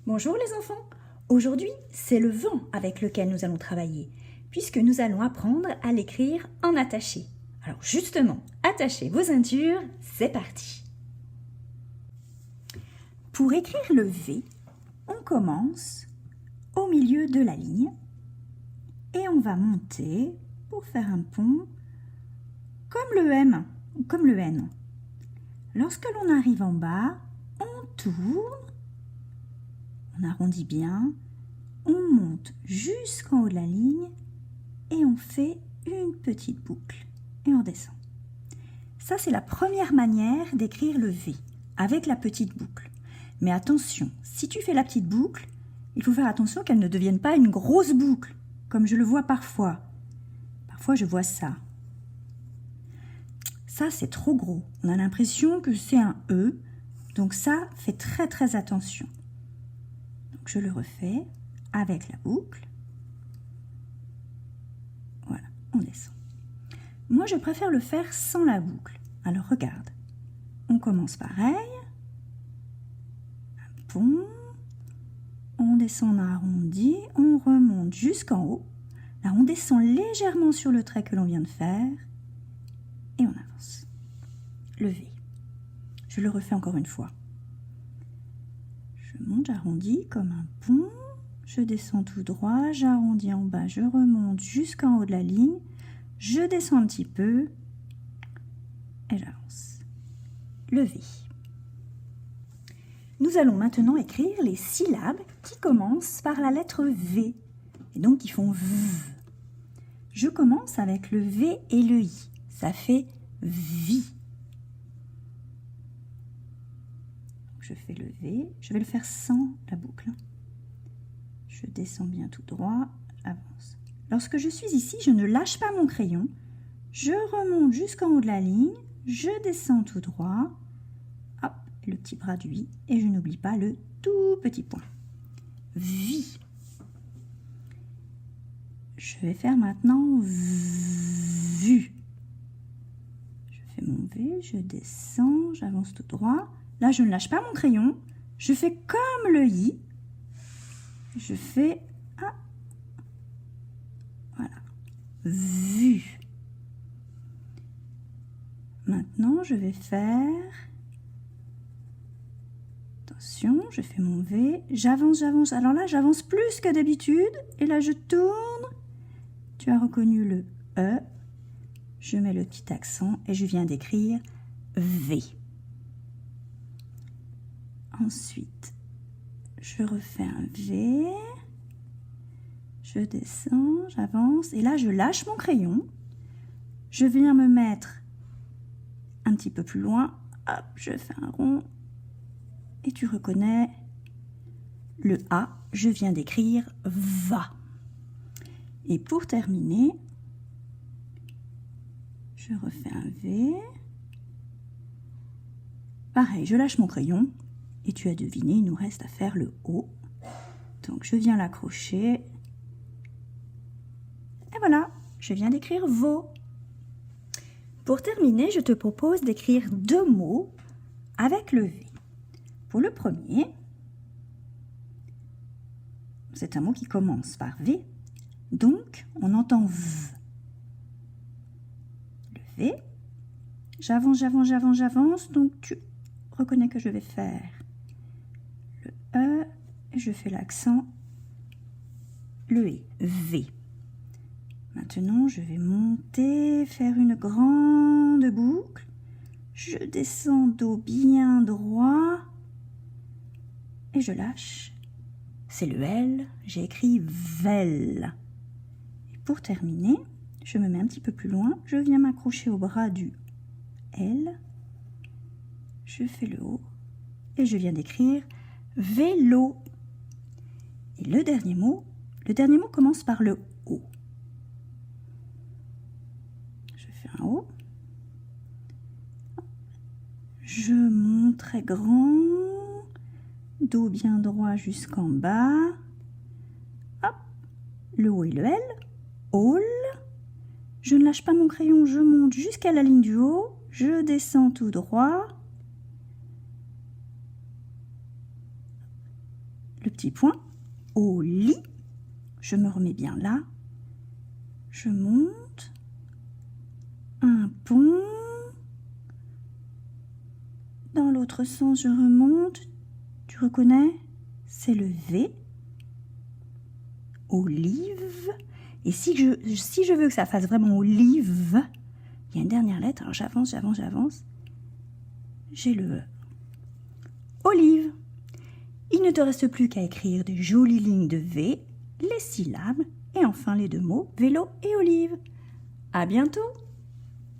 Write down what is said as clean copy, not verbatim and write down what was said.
Bonjour les enfants. Aujourd'hui, c'est le vent avec lequel nous allons travailler, puisque nous allons apprendre à l'écrire en attaché. Alors justement, attachez vos ceintures, c'est parti. Pour écrire le V, on commence au milieu de la ligne et on va monter pour faire un pont comme le M ou comme le N. Lorsque l'on arrive en bas, on tourne, on arrondit bien, on monte jusqu'en haut de la ligne et on fait une petite boucle et on descend. Ça, c'est la première manière d'écrire le V, avec la petite boucle. Mais attention, si tu fais la petite boucle, il faut faire attention qu'elle ne devienne pas une grosse boucle, comme je le vois parfois. Parfois, je vois ça. Ça, c'est trop gros. On a l'impression que c'est un E, donc ça, fais très très attention. Donc, je le refais avec la boucle. Voilà, on descend. Moi, je préfère le faire sans la boucle. Alors, regarde. On commence pareil. Un pont. On descend, on arrondit. On remonte jusqu'en haut. Là, on descend légèrement sur le trait que l'on vient de faire. Et on avance. Le V. Je le refais encore une fois. Je monte, j'arrondis comme un pont. Je descends tout droit, j'arrondis en bas, je remonte jusqu'en haut de la ligne. Je descends un petit peu et j'avance. Le V. Nous allons maintenant écrire les syllabes qui commencent par la lettre V et donc qui font V. Je commence avec le V et le I. Ça fait vie. Je fais le V. Je vais le faire sans la boucle. Je descends bien tout droit, avance. Lorsque je suis ici, je ne lâche pas mon crayon. Je remonte jusqu'en haut de la ligne. Je descends tout droit. Hop, le petit bras du I. Et je n'oublie pas le tout petit point. Vie. Je vais faire maintenant vu. Je fais mon V, je descends, j'avance tout droit. Là, je ne lâche pas mon crayon. Je fais comme le I. Je fais un. Voilà. Vu. Maintenant, je vais faire. Attention, je fais mon V. J'avance, j'avance. Alors là, j'avance plus que d'habitude. Et là, je tourne. Tu as reconnu le E. Je mets le petit accent et je viens d'écrire V. Ensuite, je refais un V. Je descends, j'avance. Et là, je lâche mon crayon. Je viens me mettre un petit peu plus loin. Hop, je fais un rond. Et tu reconnais le A. Je viens d'écrire va. Et pour terminer, je refais un V. Pareil, je lâche mon crayon. Et tu as deviné, il nous reste à faire le O. Donc, je viens l'accrocher. Et voilà, je viens d'écrire veau. Pour terminer, je te propose d'écrire deux mots avec le V. Pour le premier, c'est un mot qui commence par V. Donc, on entend V. Le V. J'avance, j'avance, j'avance, j'avance. Donc, tu reconnais que je vais faire le E. Et je fais l'accent. Le E. V. Maintenant, je vais monter, faire une grande boucle. Je descends dos bien droit. Et je lâche. C'est le L. J'ai écrit vel. Et pour terminer, je me mets un petit peu plus loin. Je viens m'accrocher au bras du L. Je fais le O. Et je viens d'écrire vélo. Et le dernier mot commence par le O. Je fais un O. Je monte très grand. Dos bien droit jusqu'en bas. Hop. Le O et le L. All. Je ne lâche pas mon crayon, je monte jusqu'à la ligne du haut. Je descends tout droit. le petit point, au lit, je me remets bien là, je monte, un pont, dans l'autre sens je remonte, tu reconnais, c'est le V, olive, et si je veux que ça fasse vraiment olive, il y a une dernière lettre, alors j'avance, j'ai le E. Olive. Il ne te reste plus qu'à écrire des jolies lignes de V, les syllabes et enfin les deux mots vélo et olive. À bientôt!